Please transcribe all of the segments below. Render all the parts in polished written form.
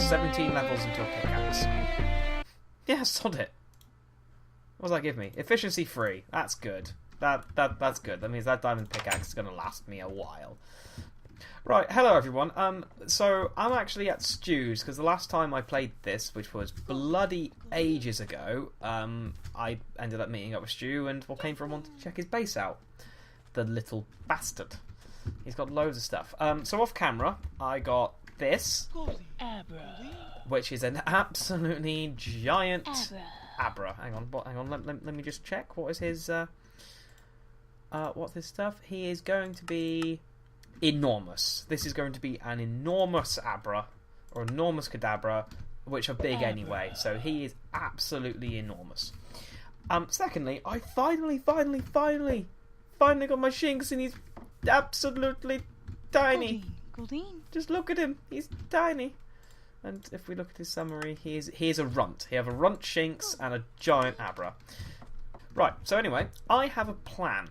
17 levels into a pickaxe. Yeah, sod it. What does that give me? Efficiency 3. That's good. That's good. That means that diamond pickaxe is going to last me a while. Right, hello everyone. So I'm actually at Stew's because the last time I played this, which was bloody ages ago, I ended up meeting up with Stew and came from wanted to check his base out. The little bastard. He's got loads of stuff. So off camera, I got this, which is an absolutely giant Abra. Hang on. Let me just check. What is his? What's his stuff? He is going to be enormous. This is going to be an enormous Abra or enormous Kadabra, which are big anyway. So he is absolutely enormous. Secondly, I finally got my Shinx, and he's absolutely tiny. Just look at him. He's tiny. And if we look at his summary, he is a runt. He has a runt Shinx and a giant Abra. Right, so anyway, I have a plan.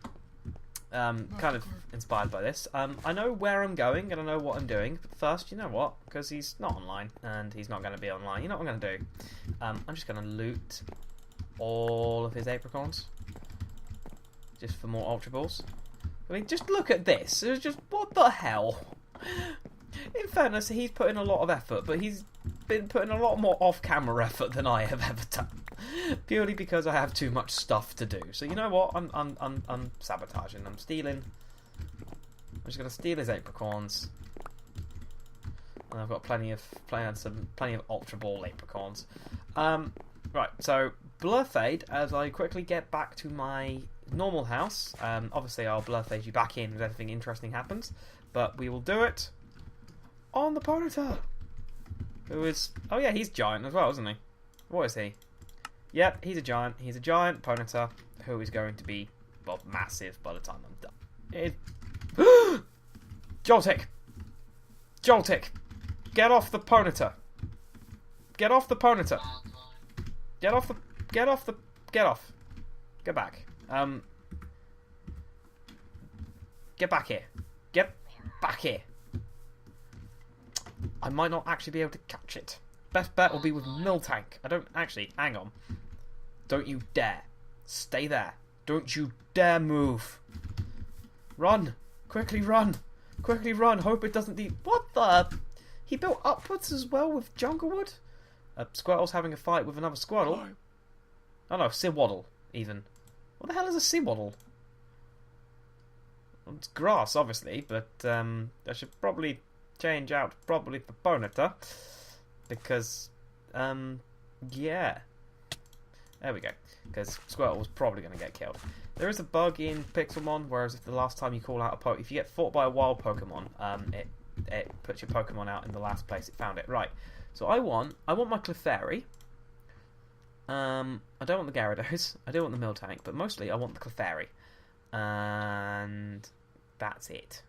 Kind of inspired by this. I know where I'm going and I know what I'm doing. But first, you know what? Because he's not online and he's not going to be online. You know what I'm going to do? I'm just going to loot all of his apricorns. Just for more Ultra Balls. I mean, just look at this. It's just, what the hell? In fairness, he's put in a lot of effort, but he's been putting a lot more off-camera effort than I have ever done. Purely because I have too much stuff to do. So you know what? I'm sabotaging. I'm stealing. I'm just going to steal his apricorns, and I've got plenty of Ultra Ball apricorns. Right. So blur fade as I quickly get back to my normal house. Obviously, I'll blur fade you back in if anything interesting happens, but we will do it on the Ponyta, who is... Oh yeah, he's giant as well, isn't he? What is he? Yep, he's a giant. He's a giant Ponyta who is going to be, well, massive by the time I'm done. Joltik! Joltik! Get off the Ponyta! Get off the Ponyta! Get off the... Get off the... Get off. Get back. Get back here. Get back here. I might not actually be able to catch it. Best bet will be with Miltank. I don't actually. Hang on. Don't you dare. Stay there. Don't you dare move. Run. Quickly run. Quickly run. Hope it doesn't need... What the... He built upwards as well with Junglewood? Squirtle's having a fight with another Squirtle. Oh no, Sewaddle, even. What the hell is a Sewaddle? Well, it's grass, obviously, but I should probably change out for Ponyta. Because, yeah. There we go. Because Squirtle was probably going to get killed. There is a bug in Pixelmon, whereas if the last time you call out a Pokemon, if you get fought by a wild Pokemon, it puts your Pokemon out in the last place it found it. Right. So I want my Clefairy. I don't want the Gyarados. I do want the Miltank, but mostly I want the Clefairy. And that's it,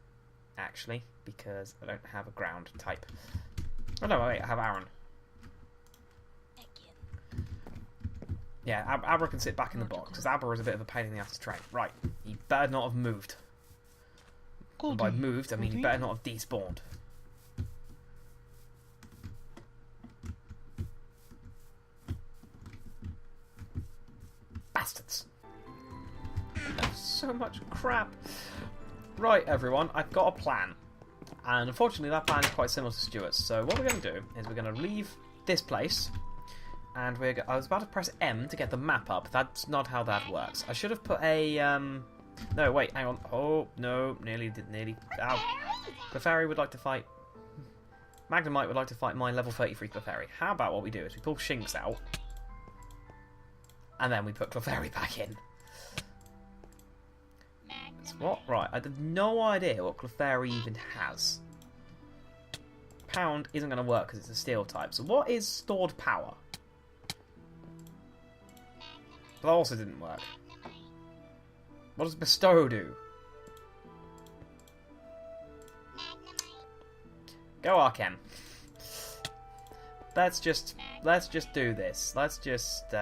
actually, because I don't have a ground type. Oh no, wait, I have Aaron. Yeah, Abra can sit back in the box, because Abra is a bit of a pain in the ass to train. Right, he better not have moved. And by moved, I mean he better not have despawned. Bastards. There's so much crap. Right, everyone, I've got a plan. And unfortunately, that plan is quite similar to Stuart's. So what we're going to do is we're going to leave this place. And I was about to press M to get the map up. That's not how that works. I should have put a... No, wait, hang on. Oh, no, nearly. Ow. Clefairy would like to fight... Magnemite would like to fight my level 33 Clefairy. How about what we do is we pull Shinx out. And then we put Clefairy back in. What? Right, I had no idea what Clefairy even has. Pound isn't going to work because it's a steel type. So what is stored power? That also didn't work. What does Bestow do? Go Archem. Let's just do this. Let's just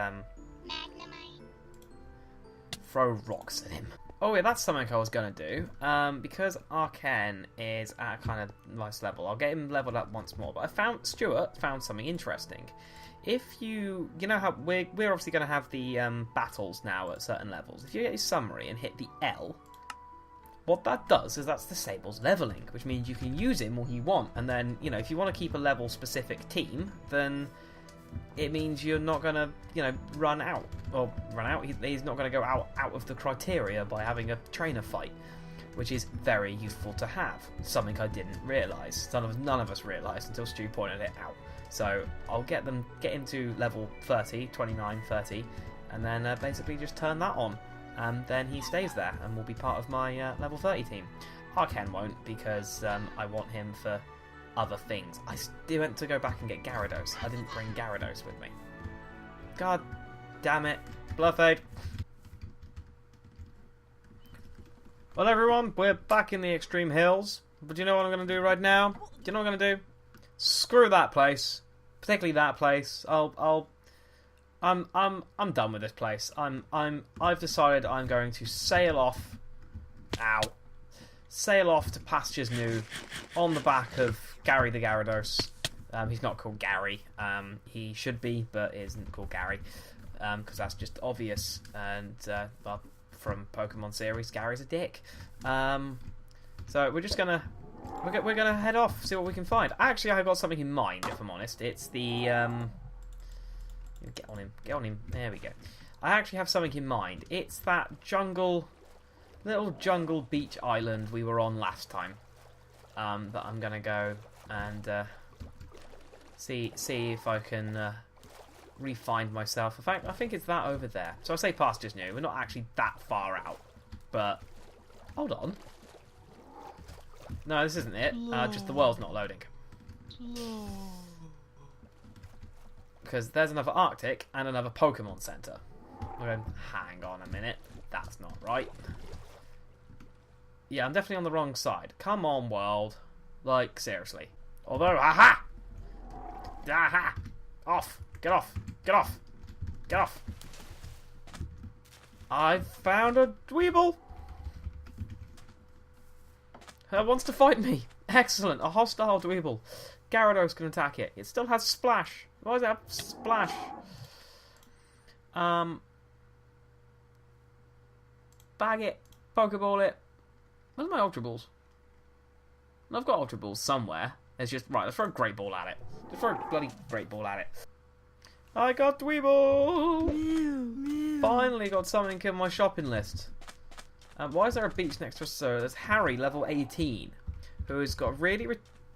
throw rocks at him. Oh yeah, that's something I was going to do. Because Arken is at a kind of nice level, I'll get him leveled up once more. But Stuart found something interesting. If you know how we're obviously going to have the battles now at certain levels. If you get his summary and hit the L, what that does is that disables leveling, which means you can use him all you want. And then, you know, if you want to keep a level specific team, then it means you're not going to, you know, run out. He's not going to go out of the criteria by having a trainer fight, which is very useful to have. Something I didn't realise. None of us realised until Stu pointed it out. So I'll get him to level 30, 29, 30, and then basically just turn that on. And then he stays there and will be part of my level 30 team. Arken won't, because I want him for other things. I still went to go back and get Gyarados. I didn't bring Gyarados with me. God damn it. Bluff-aid. Well, everyone, we're back in the Extreme Hills. But do you know what I'm going to do right now? Do you know what I'm going to do? Screw that place. Particularly that place. I'm done with this place. I've decided I'm going to sail off. Sail off to pastures new on the back of Gary the Gyarados. He's not called Gary. He should be, but isn't called Gary, because that's just obvious. And well, from Pokemon series, Gary's a dick. So we're just gonna head off, see what we can find. Actually, I've got something in mind. If I'm honest, it's the get on him. There we go. I actually have something in mind. It's that little jungle beach island we were on last time. That I'm gonna go and see if I can re-find myself. In fact, I think it's that over there. So I say pastures new. We're not actually that far out, but hold on. No, this isn't it. Just the world's not loading. Because there's another Arctic and another Pokemon Center. Okay, hang on a minute. That's not right. Yeah, I'm definitely on the wrong side. Come on, world. Like, seriously. Although, aha! Aha! Off! Get off! Get off! Get off! I've found a Weeble! Wants to fight me. Excellent. A hostile Dweeble. Gyarados can attack it. It still has Splash. Why does it have Splash? Bag it. Pokeball it. Where's my Ultra Balls? I've got Ultra Balls somewhere. It's just... Right, let's throw a Great Ball at it. Just throw a bloody Great Ball at it. I got Dweeble! Finally got something in my shopping list. Why is there a beach next to us? So there's Harry, level 18, who has got a really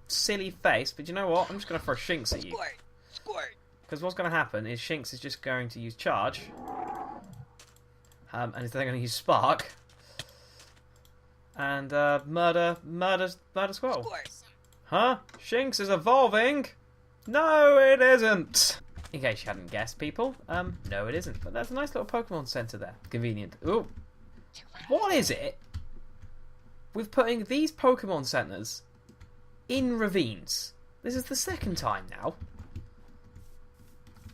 silly face. But you know what? I'm just going to throw Shinx at you. Squirt! Because what's going to happen is Shinx is just going to use Charge. And he's then going to use Spark. And murder Squirtle. Huh? Shinx is evolving? No, it isn't! In case you hadn't guessed, people. No, it isn't. But there's a nice little Pokemon Center there. Convenient. Ooh. What is it with putting these Pokemon Centers in ravines? This is the second time now.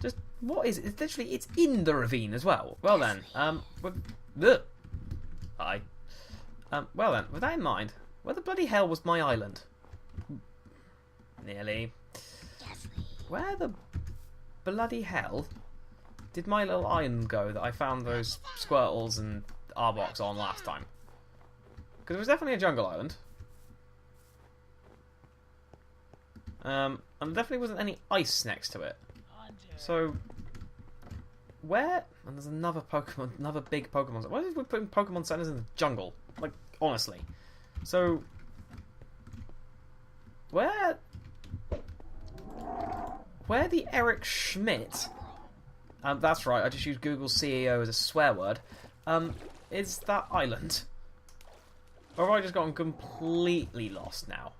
Just, what is it? It's literally, it's in the ravine as well. Well then, hi. Well then, with that in mind, where the bloody hell was my island? Nearly. Where the bloody hell did my little island go that I found those Squirtles and Arbok on last time? Because it was definitely a jungle island. And there definitely wasn't any ice next to it. So, where... And there's another Pokemon, another big Pokemon... Why did we put Pokemon Centers in the jungle? Like, honestly. So, where the Eric Schmidt... that's right, I just used Google CEO as a swear word. Is that island? Or have I just gotten completely lost now?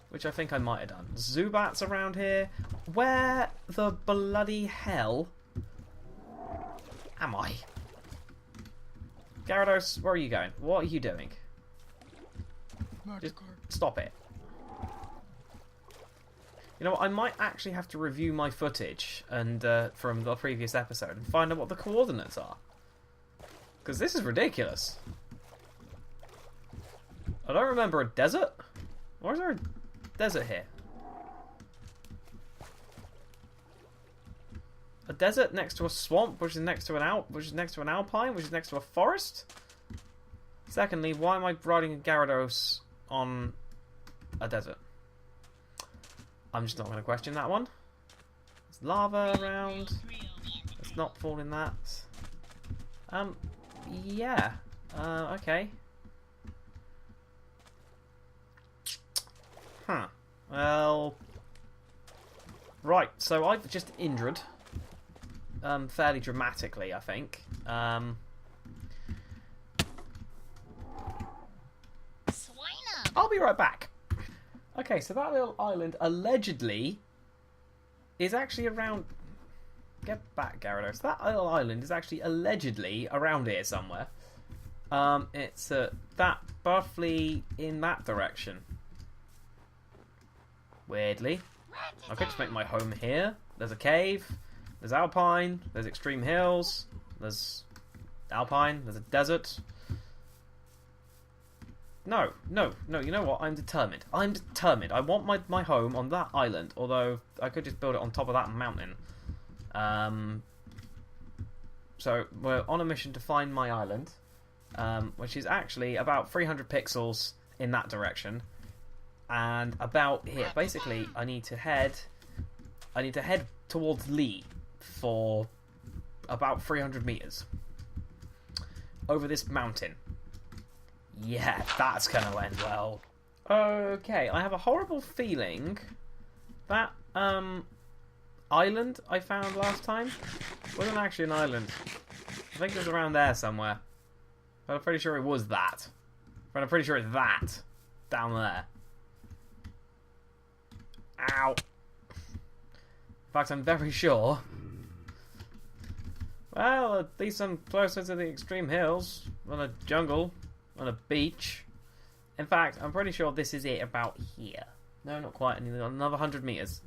Which I think I might have done. Zubat's around here. Where the bloody hell am I? Gyarados, where are you going? What are you doing? Just stop it. You know what, I might actually have to review my footage and from the previous episode and find out what the coordinates are. Because this is ridiculous. I don't remember a desert. Or is there a desert here? A desert next to a swamp, which is next to an alpine, which is next to a forest. Secondly, why am I riding a Gyarados on a desert? I'm just not going to question that one. There's lava around. Let's not fall in that. Yeah. Okay. Huh. Well. Right, so I've just Indra-ed. Fairly dramatically, I think. I'll be right back. Okay, so that little island allegedly is actually around... Get back, Gyarados. That little island is actually allegedly around here somewhere. It's that roughly in that direction. Weirdly. I could just make my home here. There's a cave. There's Alpine. There's Extreme Hills. There's Alpine. There's a desert. No. You know what? I'm determined. I want my home on that island. Although I could just build it on top of that mountain. So we're on a mission to find my island, which is actually about 300 pixels in that direction, and about here. Basically, I need to head towards Lee for about 300 meters over this mountain. Yeah, that's gonna end well. Okay, I have a horrible feeling that island I found last time wasn't actually an island. I think it was around there somewhere. But I'm pretty sure it was that. But I'm pretty sure it's that. Down there. Ow. In fact, I'm very sure. Well, at least I'm closer to the extreme hills. On a jungle. On a beach. In fact, I'm pretty sure this is it about here. No, not quite. Another 100 meters.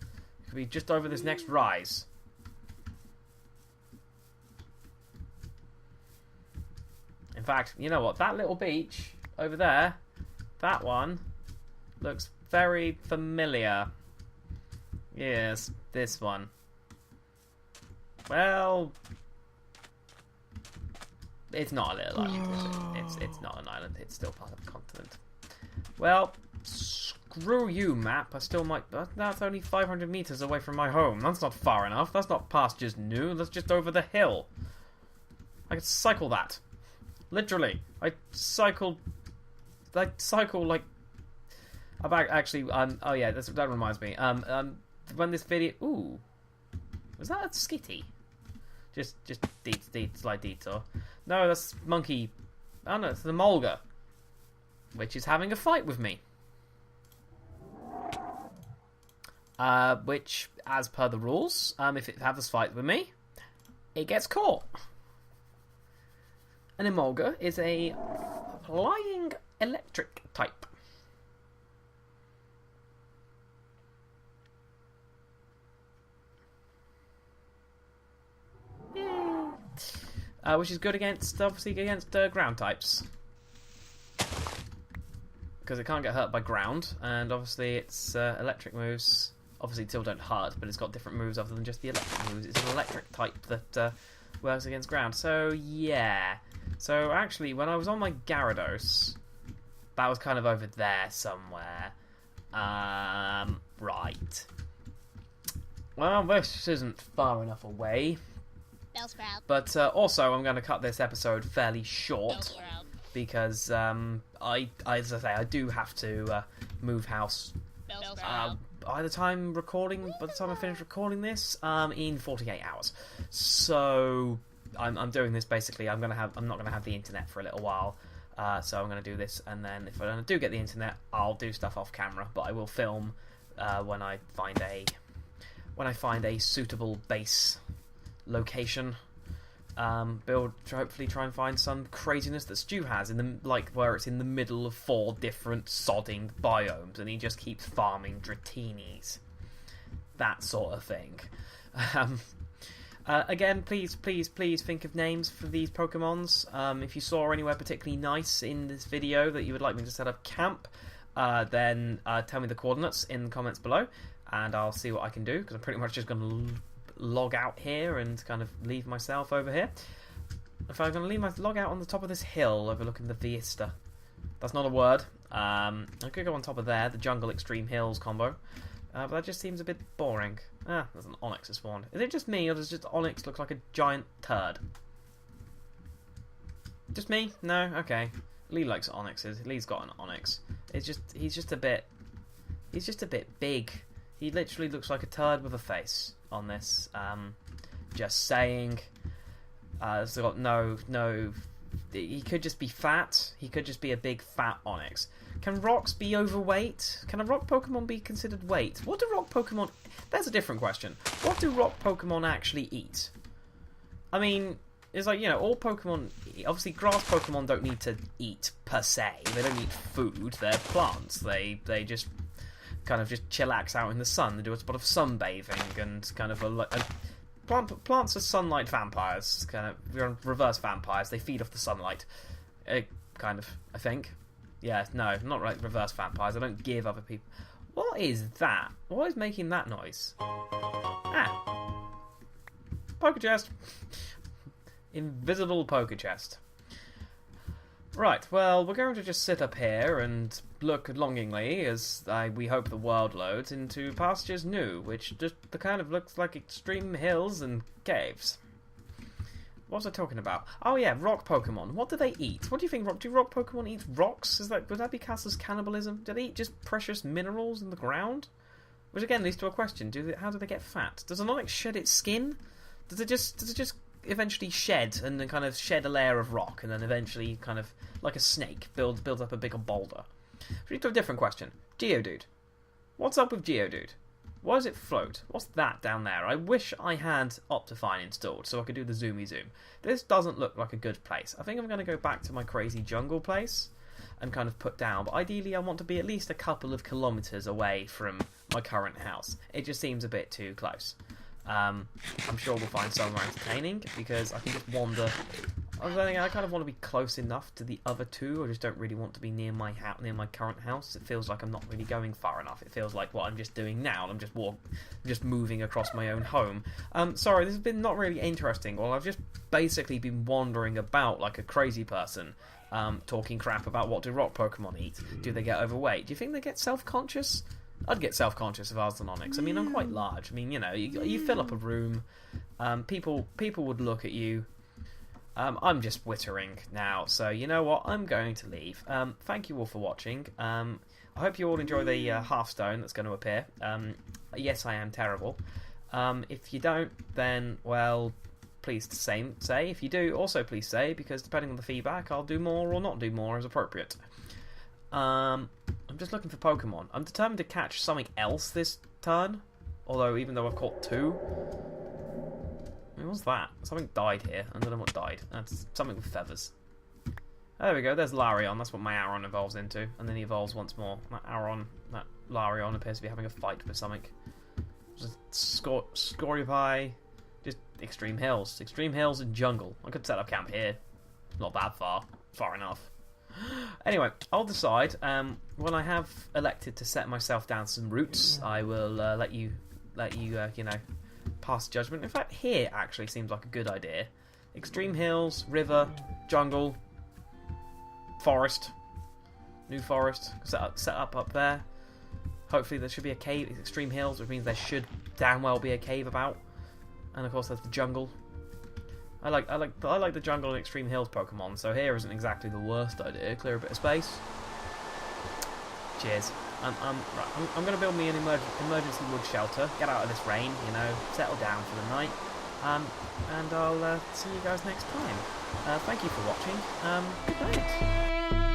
Could be just over this next rise. In fact, you know what? That little beach over there, that one, looks very familiar. Yes, this one. Well, it's not a little island, is it? It's not an island. It's still part of a continent. Well, screw you, map. I still might... That's only 500 meters away from my home. That's not far enough. That's not past just new. That's just over the hill. I could cycle that. Literally. I cycle, like... About, actually, oh yeah, that reminds me. When this video... Ooh. Was that a skitty? Just slight detour. No, that's monkey... Oh no, it's the Mulga. Which is having a fight with me. Which, as per the rules, if it has a fight with me, it gets caught. An Emolga is a flying electric type. Which is good against, obviously, against ground types. Because it can't get hurt by ground, and obviously its electric moves obviously still don't hurt, but it's got different moves other than just the electric moves. It's an electric type that works against ground. So, yeah. So, actually, when I was on my Gyarados, that was kind of over there somewhere. Right. Well, this isn't far enough away. But also, I'm going to cut this episode fairly short. Because, as I say, I do have to move house by the time I finish recording this, in 48 hours. So I'm doing this basically. I'm not gonna have the internet for a little while. So I'm gonna do this, and then if I do get the internet, I'll do stuff off camera. But I will film when I find a suitable base location. Hopefully try and find some craziness that Stu has where it's in the middle of 4 different sodding biomes and he just keeps farming Dratinis. That sort of thing. Again, please think of names for these Pokemons. If you saw anywhere particularly nice in this video that you would like me to set up camp, then tell me the coordinates in the comments below, and I'll see what I can do, because I'm pretty much just going to log out here and kind of leave myself over here. If I'm going to leave my log out on the top of this hill overlooking the Vista. That's not a word. I could go on top of there, the Jungle Extreme Hills combo. But that just seems a bit boring. There's an Onyx that spawned. Is it just me, or does just Onyx look like a giant turd? Just me? No? Okay. Lee likes Onyxes. Lee's got an Onyx. He's just a bit big. He literally looks like a turd with a face on this. Just saying. It's got no. He could just be fat. He could just be a big fat Onyx. Can rocks be overweight? Can a rock Pokemon be considered weight? What do rock Pokemon... There's a different question. What do rock Pokemon actually eat? I mean, it's like, you know, all Pokemon... Obviously, grass Pokemon don't need to eat, per se. They don't eat food. They're plants. They just kind of just chillax out in the sun. They do a spot of sunbathing and kind of plants are sunlight vampires. Kind of reverse vampires. They feed off the sunlight. Kind of, I think. Yeah, no, not like reverse vampires. I don't give other people... What is that? What is making that noise? Poker chest. Invisible poker chest. Right, well, we're going to just sit up here and look longingly as we hope the world loads into pastures new, which just kind of looks like extreme hills and caves. What was I talking about? Oh yeah, rock Pokemon. What do they eat? What do you think? Do rock Pokemon eat rocks? Would that be classed as cannibalism? Do they eat just precious minerals in the ground? Which again leads to a question: how do they get fat? Does an Onyx shed its skin? Does it just eventually shed and then kind of shed a layer of rock and then eventually kind of like a snake builds up a bigger boulder? We need to a different question. Geodude. What's up with Geodude? Why does it float? What's that down there? I wish I had Optifine installed so I could do the zoomy zoom. This doesn't look like a good place. I think I'm going to go back to my crazy jungle place and kind of put down. But ideally I want to be at least a couple of kilometres away from my current house. It just seems a bit too close. I'm sure we'll find somewhere entertaining because I can just wander. I kind of want to be close enough to the other two. I just don't really want to be near my current house. It feels like I'm not really going far enough. It feels like what I'm just doing now. I'm just moving across my own home. Sorry, this has been not really interesting. Well, I've just basically been wandering about like a crazy person, talking crap about what do rock Pokemon eat. Do they get overweight? Do you think they get self-conscious? I'd get self-conscious if I was an Onyx. I mean, I'm quite large. I mean, you know, you fill up a room. People would look at you. I'm just wittering now, so you know what? I'm going to leave. Thank you all for watching. I hope you all enjoy the Hearthstone that's going to appear. Yes, I am terrible. If you don't, then, well, please say. If you do, also please say, because depending on the feedback, I'll do more or not do more as appropriate. I'm just looking for Pokemon. I'm determined to catch something else this turn, although even though I've caught 2... I mean, what's that? Something died here. I don't know what died. That's something with feathers. There we go. There's Larion. That's what my Aron evolves into. And then he evolves once more. That Larion appears to be having a fight with something. Just Scorpii. Just extreme hills. Extreme hills and jungle. I could set up camp here. Not that far. Far enough. Anyway, I'll decide. When I have elected to set myself down some routes, I will let you you know, pass judgment. In fact, here actually seems like a good idea. Extreme hills, river, jungle, forest, new forest. Set up there. Hopefully there should be a cave. It's extreme hills, which means there should damn well be a cave about. And of course there's the jungle. I like the jungle and extreme hills Pokemon. So here isn't exactly the worst idea. Clear a bit of space. Cheers. I'm going to build me an emergency wood shelter, get out of this rain, you know, settle down for the night, and I'll see you guys next time. Thank you for watching. Good night.